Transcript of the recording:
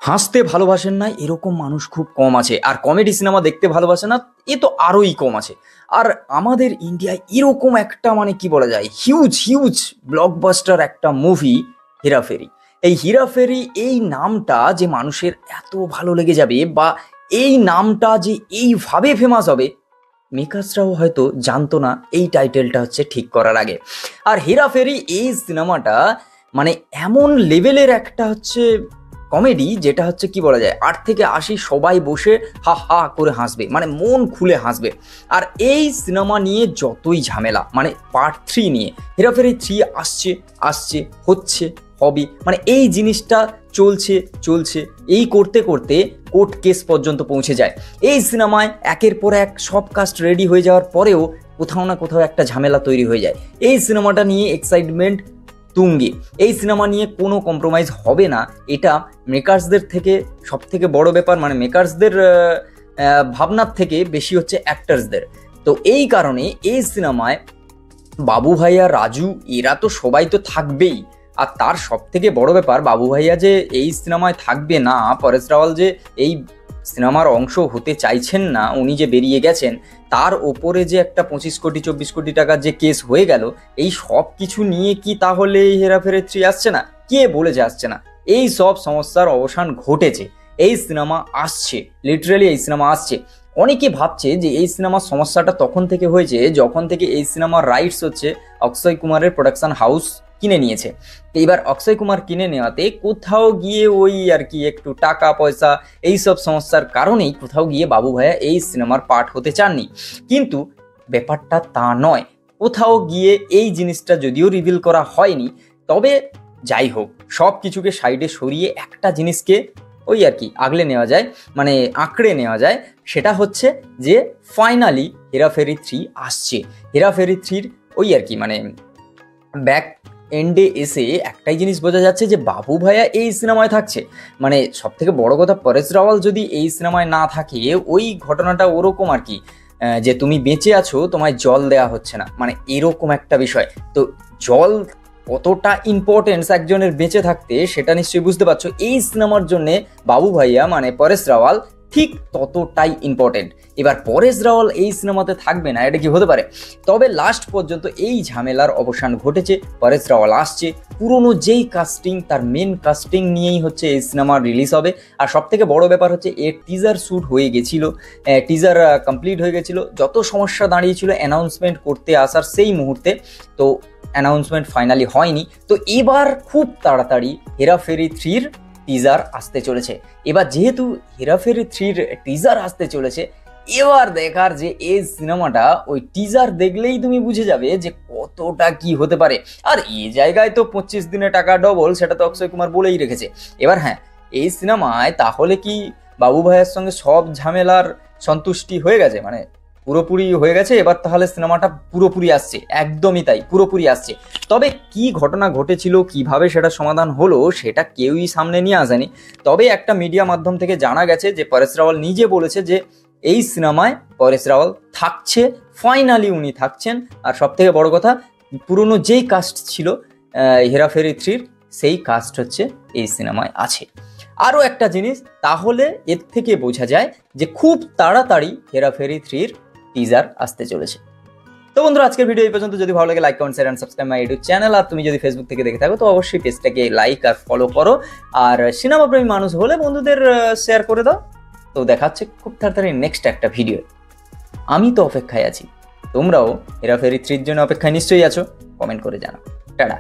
হাসতে ভালোবাসেন না এরকম মানুষ খুব কম আছে, আর কমেডি সিনেমা দেখতে ভালোবাসে না এ তো আরোই কম আছে। আর আমাদের ইন্ডিয়ায় এরকম একটা মানে কি বলা যায় হিউজ হিউজ ব্লকবাস্টার একটা মুভি হেরাফেরি। এই হেরাফেরি এই নামটা যে মানুষের এত ভালো লেগে যাবে বা এই নামটা যে এইভাবে ফেমাস হবে মেকার্সরাও হয়তো জানতো না এই টাইটেলটা হচ্ছে ঠিক করার আগে। আর হেরাফেরি এই সিনেমাটা মানে এমন লেভেলের একটা হচ্ছে কমেডি যেটা হচ্ছে কি বলা যায় 8 থেকে 80 সবাই বসে হা হা করে হাসবে, মানে মন খুলে হাসবে। আর এই সিনেমা নিয়ে যতই ঝামেলা, মানে পার্ট 3 নিয়ে হেরাফেরি 3 আসছে আসছে হচ্ছে হবে, মানে এই জিনিসটা চলছে চলছে এই করতে করতে কোর্ট কেস পর্যন্ত পৌঁছে যায়। এই সিনেমায় একের পর এক সব কাস্ট রেডি হয়ে যাওয়ার পরেও কোথাও না কোথাও একটা ঝামেলা তৈরি হয়ে যায়। এই সিনেমাটা নিয়ে এক্সাইটমেন্ট তুঙ্গে, এই সিনেমা নিয়ে কোনো কম্প্রোমাইজ হবে না, এটা মেকার্সদের থেকে সব থেকে বড় ব্যাপার, মানে মেকার্সদের ভাবনার থেকে বেশি হচ্ছে অ্যাক্টার্সদের। তো এই কারণে এই সিনেমায় বাবু ভাইয়া, রাজু এরা তো সবাই তো থাকবেই। আর তার সব থেকে বড় ব্যাপার বাবু ভাইয়া যে এই সিনেমায় থাকবে না, পরেশ রাওয়াল যে এই সিনেমার অংশ হতে চাইছেন না, উনি যে বেরিয়ে গেছেন, তার ওপরে যে একটা 25 কোটি 24 কোটি টাকার যে কেস হয়ে গেল, এই সব কিছু নিয়ে কি তাহলে এই হেরাফেরি 3 আসছে না? কে বলেছে আসছে না? এই সব সমস্যার অবসান ঘটেছে, এই সিনেমা আসছে, লিটারালি এই সিনেমা আসছে। অনেকে ভাবছে যে এই সিনেমার সমস্যাটা তখন থেকে হয়েছে যখন থেকে এই সিনেমার রাইটস হচ্ছে অক্ষয় কুমারের প্রোডাকশন হাউস কিনে নিয়েছে। এইবার অক্ষয় কুমার কিনে নেওয়াতে কোথাও গিয়ে ওই আর কি একটু টাকা পয়সা এইসব সমস্যার কারণেই কোথাও গিয়ে বাবু ভাইয়া এই সিনেমার পার্ট হতে চাননি। কিন্তু ব্যাপারটা তা নয়, কোথাও গিয়ে এই জিনিসটা যদিও রিভিল করা হয়নি, তবে যাই হোক সব কিছুকে সাইডে সরিয়ে একটা জিনিসকে ওই আর কি আগলে নেওয়া যায়, মানে আঁকড়ে নেওয়া যায়, সেটা হচ্ছে যে ফাইনালি হেরাফেরি 3 আসছে। হেরাফেরি 3 ওই আর কি মানে ব্যাক এন্ডে এসে একটাই জিনিস বোঝা যাচ্ছে যে বাবু ভাইয়া এই সিনেমায় থাকছে। মানে সব থেকে বড় কথা, পরেশ রাওয়াল যদি এই সিনেমায় না থাকে, ওই ঘটনাটা ওরকম আর কি যে তুমি বেঁচে আছো তোমায় জল দেয়া হচ্ছে না, মানে এরকম একটা বিষয়। তো জল কতটা ইম্পর্টেন্স একজনের বেঁচে থাকতে সেটা নিশ্চয়ই বুঝতে পারছো। এই সিনেমার জন্য বাবু ভাইয়া মানে পরেশ রাওয়াল ঠিক ততটাই ইম্পর্টেন্ট। এবার পরেশ রাওয়াল এই সিনেমাতে থাকবে না, এটা কি হতে পারে? তবে লাস্ট পর্যন্ত এই ঝামেলার অবসান ঘটেছে, পরেশ রাওয়াল আসছে, পুরনো যেই কাস্টিং তার মেন কাস্টিং নিয়েই হচ্ছে এই সিনেমা রিলিজ হবে। আর সব থেকে বড় ব্যাপার হচ্ছে এর টিজার শ্যুট হয়ে গেছিল, টিজার কমপ্লিট হয়ে গেছিলো, যত সমস্যা দাঁড়িয়েছিল অ্যানাউন্সমেন্ট করতে আসার সেই মুহূর্তে, তো অ্যানাউন্সমেন্ট ফাইনালি হয়নি। তো এবার খুব তাড়াতাড়ি হেরাফেরি 3 টিজার আসতে চলেছে। এবার যেহেতু হেরাফেরি 3 টিজার আসতে চলেছে, এবার দেখার যে এই সিনেমাটা ওই টিজার দেখলেই তুমি বুঝে যাবে যে কতটা কি হতে পারে। আর এই জায়গায় তো 25 দিনে টাকা ডবল, সেটা তো অক্ষয় কুমার বলেই রেখেছে। এবার হ্যাঁ, এই সিনেমায় তাহলে কি বাবু ভাইয়ের সঙ্গে সব ঝামেলার সন্তুষ্টি হয়ে গেছে, মানে পুরোপুরি হয়ে গেছে, এবার তাহলে সিনেমাটা পুরোপুরি আসছে, একদমই তাই, পুরোপুরি আসছে। তবে কি ঘটনা ঘটেছিল, কিভাবে সেটা সমাধান হলো, সেটা কেউই সামনে নিয়ে আসেনি। তবে একটা মিডিয়া মাধ্যম থেকে জানা গেছে যে পরেশ রাওয়াল নিজে বলেছে যে এই সিনেমায় পরেশ রাওয়াল থাকছে, ফাইনালি উনি থাকছেন। আর সব থেকে বড় কথা, পুরনো যেই কাস্ট ছিল হেরাফেরি 3 সেই কাস্ট হচ্ছে এই সিনেমায় আছে। আরও একটা জিনিস, তাহলে এর থেকে বোঝা যায় যে খুব তাড়াতাড়ি হেরাফেরি 3 টিজার আসতে চলেছে। তো বন্ধুরা, আজকের ভিডিও এই পর্যন্ত। যদি ভালো লাগে like, comment, share and subscribe my YouTube channel. আর তুমি যদি ফেসবুক থেকে দেখে থাকো তো অবশ্যই পেজটাকে লাইক আর ফলো করো। আর সিনেমা প্রেমী মানুষ হলে বন্ধুদের শেয়ার করে দাও। তো দেখা হচ্ছে খুব তাড়াতাড়ি নেক্সট একটা ভিডিও। আমি তো অপেক্ষায় আছি, তোমরাও হেরাফেরি 3 জন্য অপেক্ষায় নিশ্চয়ই আছো। কমেন্ট করে জানাও। টাটা।